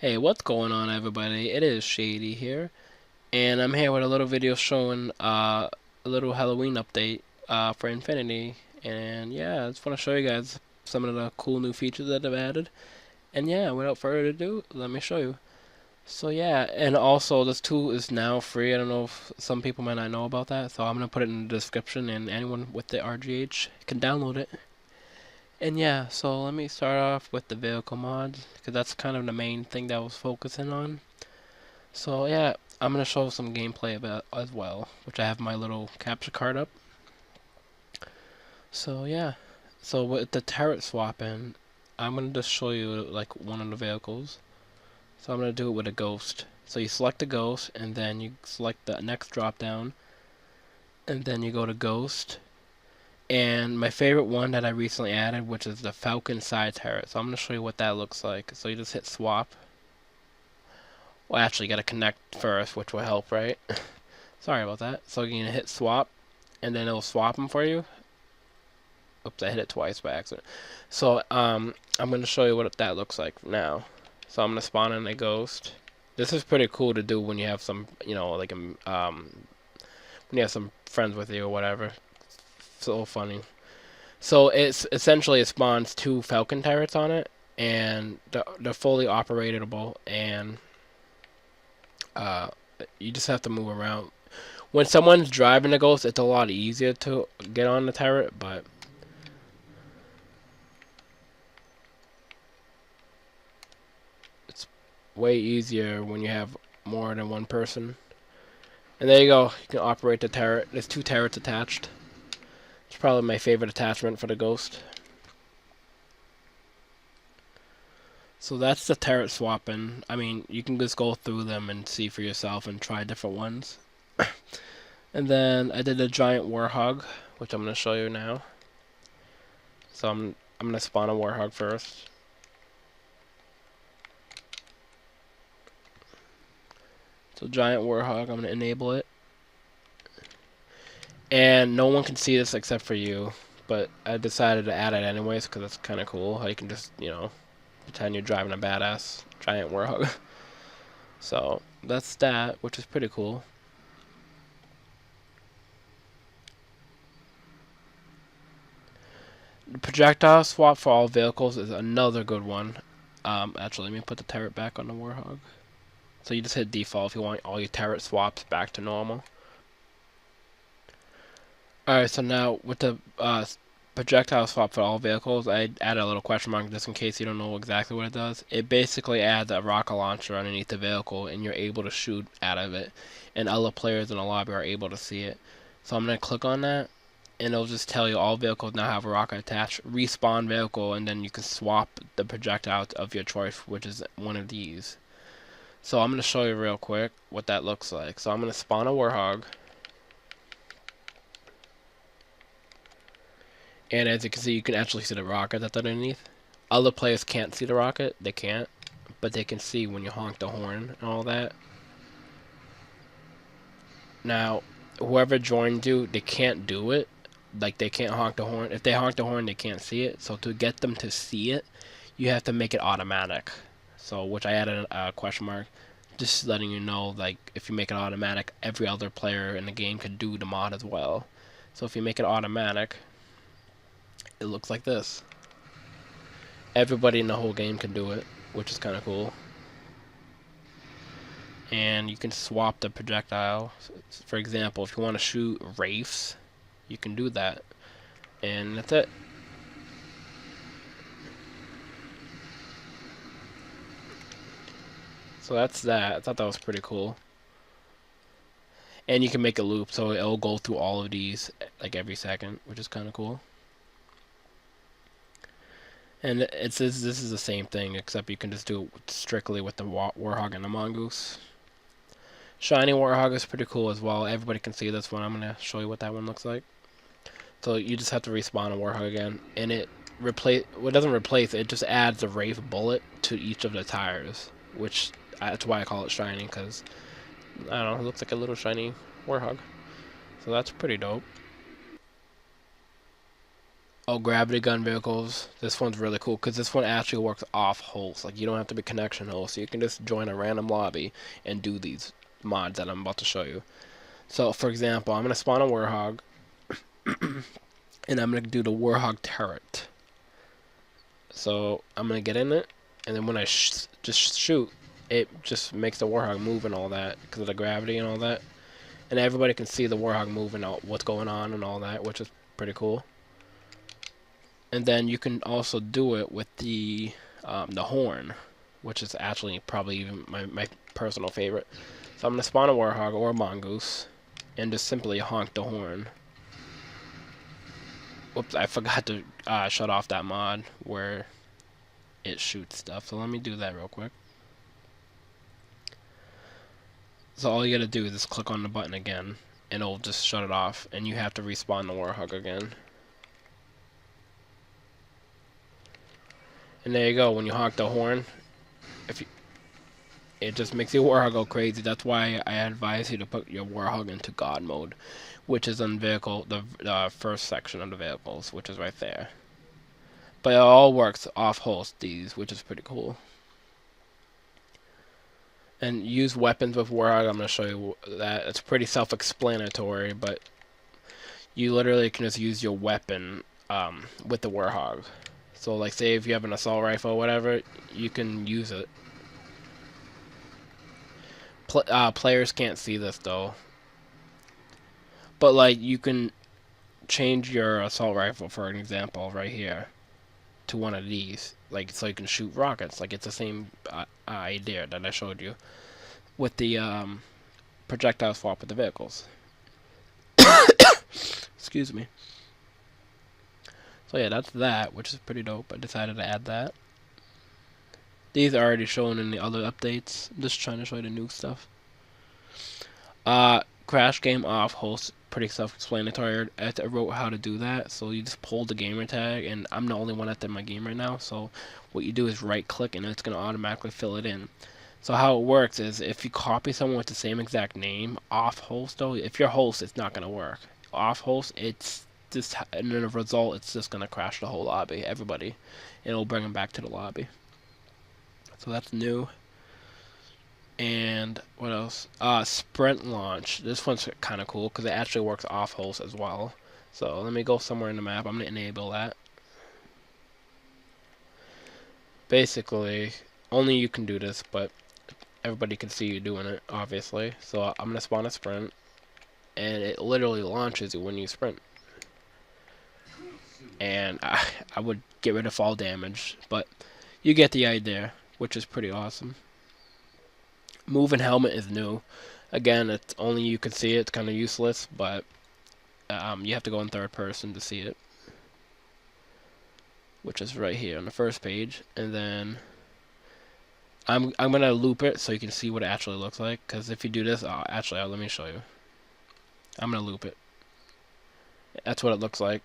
Hey, what's going on, everybody? It is Shady here, and I'm here with a little video showing a little Halloween update for Infinity. And yeah, I just want to show you guys some of the cool new features that I've added. And yeah, without further ado, let me show you. So yeah, and also this tool is now free. I don't know if some people might not know about that, so I'm gonna put it in the description, and anyone with the RGH can download it. And yeah, so let me start off with the vehicle mods, because that's kind of the main thing that I was focusing on. So yeah, I'm gonna show some gameplay about as well, which I have my little capture card up. So yeah, so with the turret swapping, I'm gonna just show you like one of the vehicles. So I'm gonna do it with a ghost. So you select the ghost, and then you select the next drop down, and then you go to ghost. And my favorite one that I recently added, which is the Falcon side turret. So I'm gonna show you what that looks like. So you just hit swap. Well, actually, you gotta connect first, which will help, right? Sorry about that. So you're gonna hit swap, and then it'll swap them for you. Oops, I hit it twice by accident. So I'm gonna show you what that looks like now. So I'm gonna spawn in a ghost. This is pretty cool to do when you have some, like when you have some friends with you or whatever. So funny. So it's essentially it spawns two Falcon turrets on it, and they're fully operatable, and uh, you just have to move around. When someone's driving the ghost, it's a lot easier to get on the turret, but it's way easier when you have more than one person. And there you go. You can operate the turret. There's two turrets attached. It's probably my favorite attachment for the ghost. So that's the turret swapping. I mean, you can just go through them and see for yourself and try different ones. And then I did a giant warhog, which I'm going to show you now. So I'm going to spawn a warhog first. So giant warhog, I'm going to enable it. And no one can see this except for you, but I decided to add it anyways because it's kind of cool how you can just, pretend you're driving a badass giant warhog. So that's that, which is pretty cool. The projectile swap for all vehicles is another good one. Actually, let me put the turret back on the warhog. So you just hit default if you want all your turret swaps back to normal. Alright, so now with the projectile swap for all vehicles, I added a little question mark just in case you don't know exactly what it does. It basically adds a rocket launcher underneath the vehicle, and you're able to shoot out of it, and other players in the lobby are able to see it. So I'm going to click on that, and it'll just tell you all vehicles now have a rocket attached. Respawn vehicle, and then you can swap the projectile of your choice, which is one of these. So I'm going to show you real quick what that looks like. So I'm going to spawn a warhog. And as you can see, you can actually see the rocket that's underneath. Other players can't see the rocket. They can't. But they can see when you honk the horn and all that. Now, whoever joined you, they can't do it. Like, they can't honk the horn. If they honk the horn, they can't see it. So to get them to see it, you have to make it automatic. So, which I added a question mark. Just letting you know, like, if you make it automatic, every other player in the game could do the mod as well. So if you make it automatic, it looks like this. Everybody in the whole game can do it, which is kind of cool. And you can swap the projectile. For example, if you want to shoot wraiths, you can do that. And that's it. So that's that. I thought that was pretty cool. And you can make a loop, so it'll go through all of these like every second, which is kind of cool. And it says this is the same thing, except you can just do it strictly with the Warhog and the Mongoose. Shiny Warhog is pretty cool as well. Everybody can see this one. I'm going to show you what that one looks like. So you just have to respawn a Warhog again, and it doesn't replace it, just adds a Wraith bullet to each of the tires, which that's why I call it shiny, because I don't know, it looks like a little shiny Warhog. So that's pretty dope. Oh, gravity gun vehicles. This one's really cool because this one actually works off host. Like you don't have to be connection host. So you can just join a random lobby and do these mods that I'm about to show you. So for example, I'm gonna spawn a warhog, and I'm gonna do the warhog turret. So I'm gonna get in it, and then when I just shoot, it just makes the warhog move and all that because of the gravity and all that. And everybody can see the warhog move and what's going on and all that, which is pretty cool. And then you can also do it with the horn, which is actually probably even my personal favorite. So I'm gonna spawn a warhog or a mongoose, and just simply honk the horn. Whoops, I forgot to shut off that mod where it shoots stuff. So let me do that real quick. So all you gotta do is just click on the button again, and it'll just shut it off, and you have to respawn the warhog again. And there you go. When you honk the horn, if you, it just makes your warhog go crazy. That's why I advise you to put your warhog into God mode, which is on vehicle the first section of the vehicles, which is right there. But it all works off host these, which is pretty cool. And use weapons with warhog. I'm gonna show you that. It's pretty self-explanatory, but you literally can just use your weapon with the warhog. So like say if you have an assault rifle or whatever, you can use it. Players can't see this though. But like you can change your assault rifle for an example right here to one of these. Like so you can shoot rockets. Like it's the same idea that I showed you with the projectile swap with the vehicles. Excuse me. So yeah, that's that, which is pretty dope. I decided to add that. These are already shown in the other updates. I'm just trying to show you the new stuff. Crash game off host, pretty self-explanatory. I wrote how to do that. So you just pull the gamer tag, and I'm the only one that's in my game right now. So what you do is right-click, and it's gonna automatically fill it in. So how it works is if you copy someone with the same exact name off host, though, if you're host, it's not gonna work. Off host, it's just, and then the result, it's just gonna crash the whole lobby, everybody, and it'll bring them back to the lobby. So that's new. And what else? Sprint launch. This one's kind of cool because it actually works off host as well. So let me go somewhere in the map. I'm gonna enable that. Basically, only you can do this, but everybody can see you doing it, obviously. So I'm gonna spawn a sprint, and it literally launches you when you sprint. And I would get rid of fall damage, but you get the idea, which is pretty awesome. Move and helmet is new. Again, it's only you can see it. It's kind of useless, but you have to go in third person to see it, which is right here on the first page. And then I'm gonna loop it so you can see what it actually looks like. Because if you do this, let me show you. I'm gonna loop it. That's what it looks like.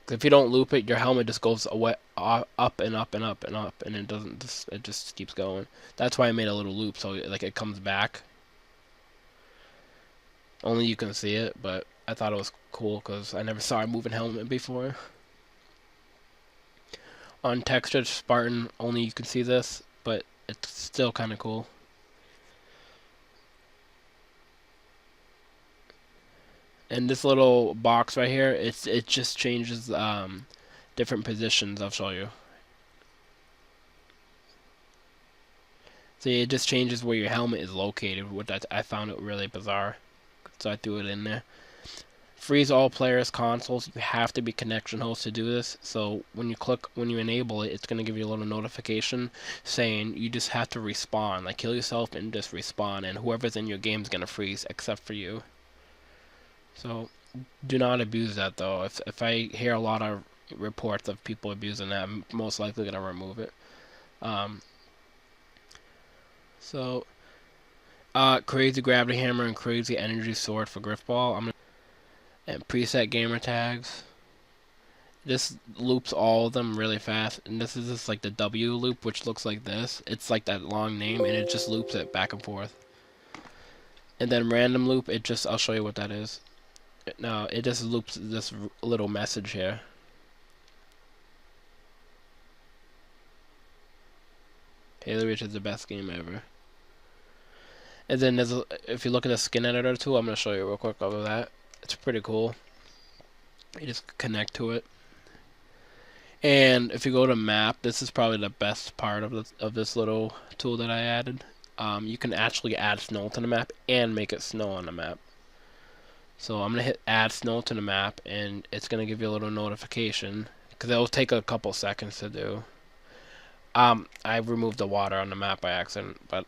If you don't loop it, your helmet just goes away, up and up and up and up, and it doesn't. It just keeps going. That's why I made a little loop so like it comes back. Only you can see it, but I thought it was cool because I never saw a moving helmet before. On textured Spartan, only you can see this, but it's still kind of cool. And this little box right here, it just changes different positions. I'll show you. See, it just changes where your helmet is located. Which I found it really bizarre, so I threw it in there. Freeze all players' consoles. You have to be connection host to do this. So when you enable it, it's gonna give you a little notification saying you just have to respawn. Like kill yourself and just respawn, and whoever's in your game is gonna freeze except for you. So do not abuse that though. If I hear a lot of reports of people abusing that, I'm most likely gonna remove it. So crazy gravity hammer and crazy energy sword for Griffball. And preset gamer tags. This loops all of them really fast, and this is just like the W loop, which looks like this. It's like that long name, and it just loops it back and forth. And then random loop, I'll show you what that is. No, it just loops this little message here. Halo Reach is the best game ever. And then if you look at the skin editor too, I'm gonna show you real quick over that. It's pretty cool. You just connect to it. And if you go to map, this is probably the best part of this little tool that I added. You can actually add snow to the map and make it snow on the map. So I'm gonna hit add snow to the map, and it's gonna give you a little notification because it'll take a couple seconds to do. I removed the water on the map by accident, but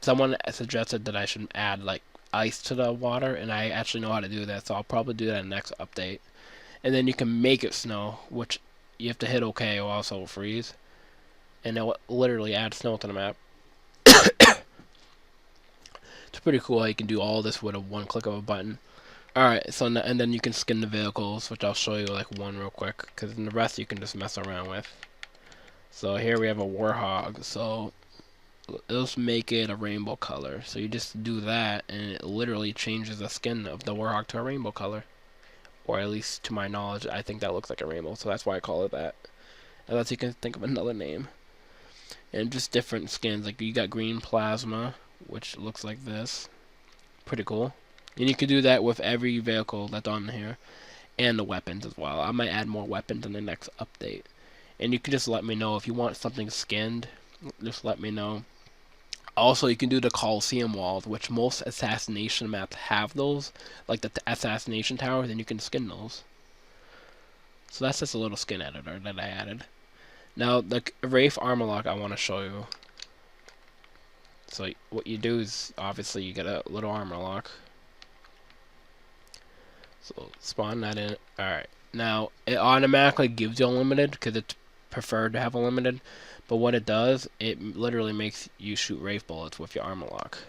someone suggested that I should add like ice to the water, and I actually know how to do that, so I'll probably do that in the next update. And then you can make it snow, which you have to hit OK or else it'll freeze, and it'll literally add snow to the map. It's pretty cool how you can do all this with a one click of a button. Alright, so and then you can skin the vehicles, which I'll show you like one real quick, because the rest you can just mess around with. So here we have a Warhog, so let's make it a rainbow color. So you just do that, and it literally changes the skin of the Warhog to a rainbow color. Or at least to my knowledge, I think that looks like a rainbow, so that's why I call it that. Unless you can think of another name. And just different skins, like you got green plasma, which looks like this. Pretty cool. And you can do that with every vehicle that's on here, and the weapons as well. I might add more weapons in the next update. And you can just let me know if you want something skinned, just let me know. Also, you can do the Coliseum walls, which most assassination maps have those, like the assassination towers, and you can skin those. So that's just a little skin editor that I added. Now, the Wraith armor lock I want to show you. So what you do is, obviously, you get a little armor lock. So spawn that in. Alright. Now, it automatically gives you unlimited, because it's preferred to have unlimited. But what it does, it literally makes you shoot Wraith bullets with your armor lock.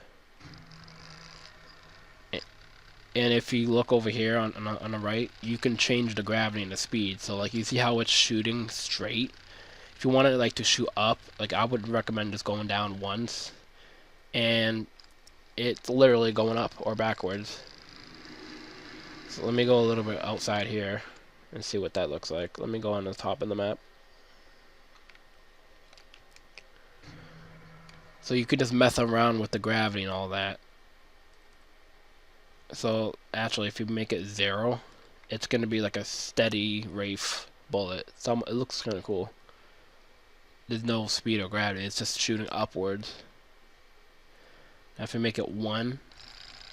And if you look over here on the right, you can change the gravity and the speed. So like you see how it's shooting straight. If you want it like to shoot up, like I would recommend just going down once, and it's literally going up or backwards. So let me go a little bit outside here and see what that looks like. Let me go on the top of the map. So you could just mess around with the gravity and all that. So actually, if you make it 0, it's gonna be like a steady Wraith bullet. It looks kind of cool. There's no speed or gravity. It's just shooting upwards. Now if you make it 1,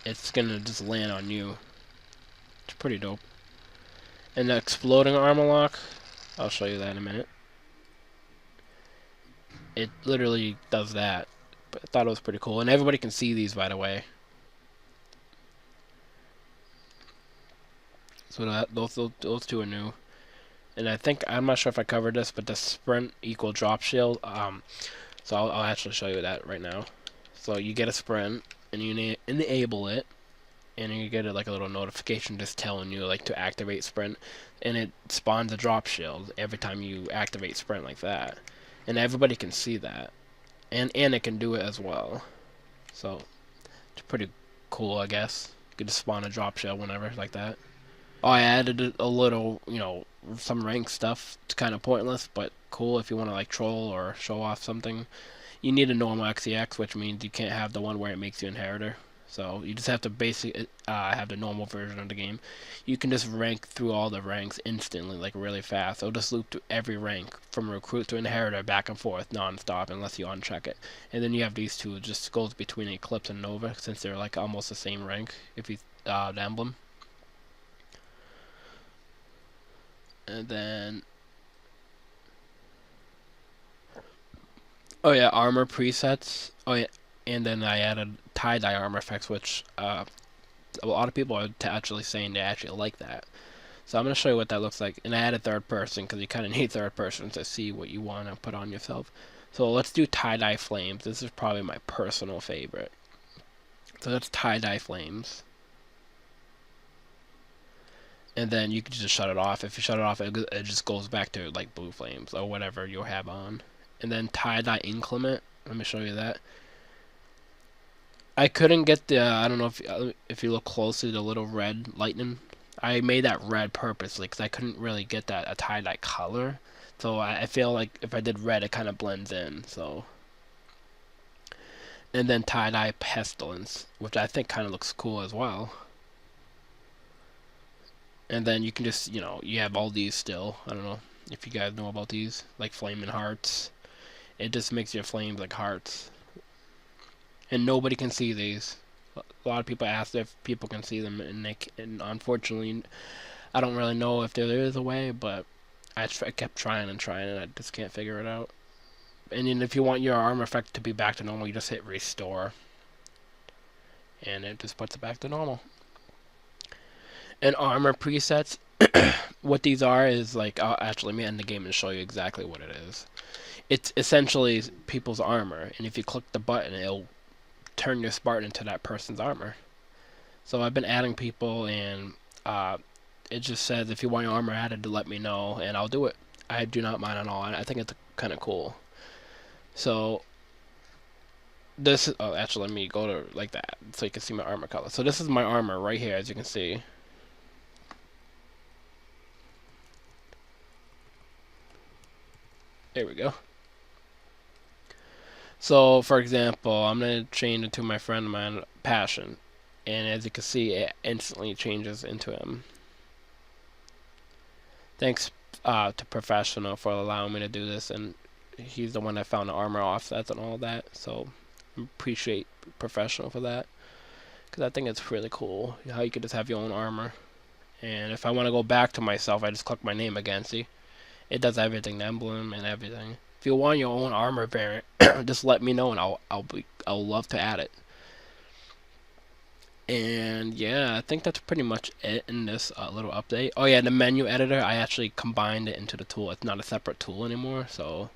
it's gonna just land on you. It's pretty dope. And the exploding armor lock, I'll show you that in a minute. It literally does that. But I thought it was pretty cool, and everybody can see these, by the way. So those two are new, and I think I'm not sure if I covered this, but the sprint equal drop shield. So I'll actually show you that right now. So you get a sprint, and you enable it, and you get like a little notification just telling you like to activate sprint, and it spawns a drop shield every time you activate sprint like that, and everybody can see that. And it can do it as well. So it's pretty cool, I guess. You could just spawn a drop shell whenever, like that. Oh, I added a little, some rank stuff. It's kind of pointless, but cool if you want to like troll or show off something. You need a normal XEX, which means you can't have the one where it makes you inheritor. So you just have to basically have the normal version of the game. You can just rank through all the ranks instantly, like really fast. It'll just loop to every rank from recruit to inheritor back and forth non-stop unless you uncheck it. And then you have these two. It just goes between Eclipse and Nova since they're like almost the same rank if you the emblem. And then oh yeah, armor presets. Oh yeah, and then I added tie-dye armor effects, which a lot of people are actually saying they actually like that. So I'm going to show you what that looks like. And I added third person because you kind of need third person to see what you want to put on yourself. So let's do tie-dye flames. This is probably my personal favorite. So that's tie-dye flames. And then you can just shut it off. If you shut it off, it just goes back to like blue flames or whatever you have on. And then tie-dye inclement. Let me show you that. I couldn't get the, I don't know if you look closely, the little red lightning. I made that red purposely because I couldn't really get that a tie-dye color. So I feel like if I did red, it kind of blends in. So And then tie-dye pestilence, which I think kind of looks cool as well. And then you can just, you have all these still. I don't know if you guys know about these, like flaming hearts. It just makes your flames like hearts. And nobody can see these. A lot of people ask if people can see them, and unfortunately, I don't really know if there is a way, but I kept trying and trying, and I just can't figure it out. And then if you want your armor effect to be back to normal, you just hit restore, and it just puts it back to normal. And armor presets, what these are is like, I'll actually let me end the game and show you exactly what it is. It's essentially people's armor, and if you click the button, it'll turn your Spartan into that person's armor. So I've been adding people, and it just says if you want your armor added to let me know, and I'll do it. I do not mind at all, and I think it's kind of cool. So this is, oh, actually let me go to like that so you can see my armor color. So this is my armor right here, as you can see. There we go. So for example, I'm going to change it to my friend of mine, Passion, and as you can see, it instantly changes into him. Thanks to Professional for allowing me to do this, and he's the one that found the armor offsets and all that, so I appreciate Professional for that, because I think it's really cool how you could just have your own armor. And if I want to go back to myself, I just click my name again, see? It does everything, the emblem and everything. If you want your own armor variant, just let me know, and I'll love to add it. And yeah, I think that's pretty much it in this little update. Oh yeah, the menu editor, I actually combined it into the tool. It's not a separate tool anymore. So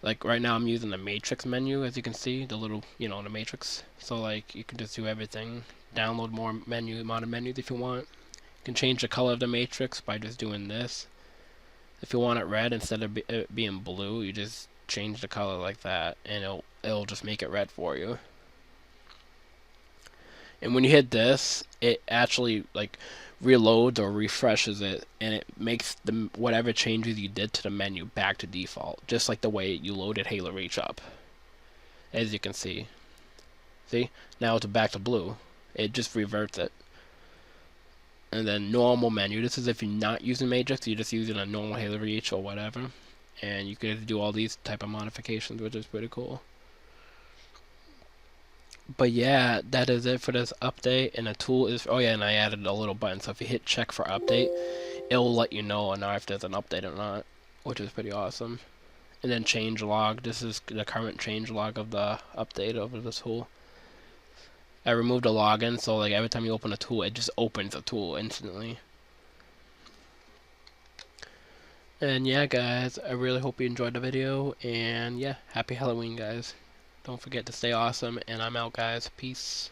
like right now I'm using the matrix menu, as you can see, the little, the matrix. So like you can just do everything. Download more amount of menus if you want. You can change the color of the matrix by just doing this. If you want it red instead of it being blue, you just change the color like that, and it'll just make it red for you. And when you hit this, it actually like reloads or refreshes it, and it makes the whatever changes you did to the menu back to default, just like the way you loaded Halo Reach up. As you can see, now it's back to blue. It just reverts it. And then normal menu. This is if you're not using Matrix, you're just using a normal Halo Reach or whatever, and you can do all these type of modifications, which is pretty cool. But yeah, that is it for this update. And the tool is, oh yeah, and I added a little button, so if you hit check for update, it'll let you know now if there's an update or not, which is pretty awesome. And then change log, this is the current change log of the update of the tool. I removed the login, so like every time you open a tool, it just opens the tool instantly. And yeah, guys, I really hope you enjoyed the video, and yeah, happy Halloween, guys. Don't forget to stay awesome, and I'm out, guys. Peace.